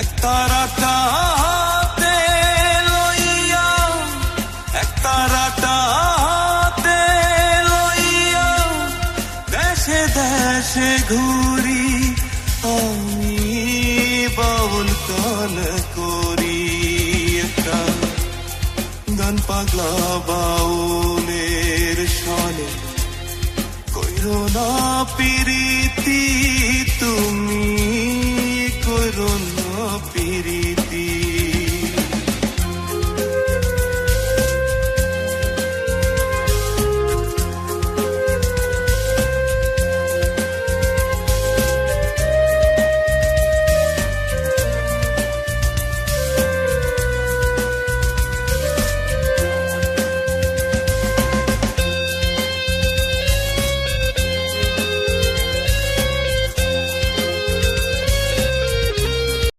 এক তারাটা হাতে লইয়া, এক তারাটা হাতে লইয়া দেশে দেশে ঘুরি আমি, বাউল গান করি। একটা গান পাগলা বাউলের সনে, কইরো না পিরিতি তুমি, কইরো না পিরিতি।